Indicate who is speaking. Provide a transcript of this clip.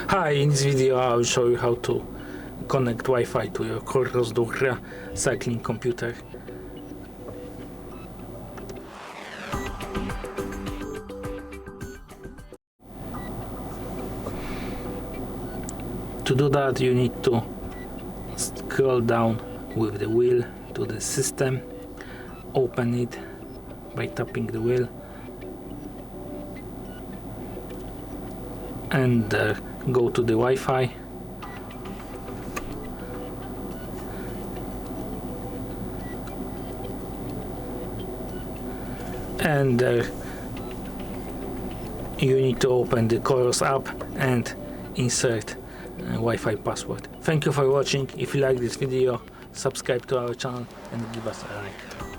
Speaker 1: Hi, in this video I will show you how to connect Wi-Fi to your COROS Dura cycling computer. To do that you need to scroll down with the wheel to the system, open it by tapping the wheel, and go to the Wi-Fi. And you need to open the COROS app and insert Wi-Fi password. Thank you for watching. If you like this video, subscribe to our channel and give us a like.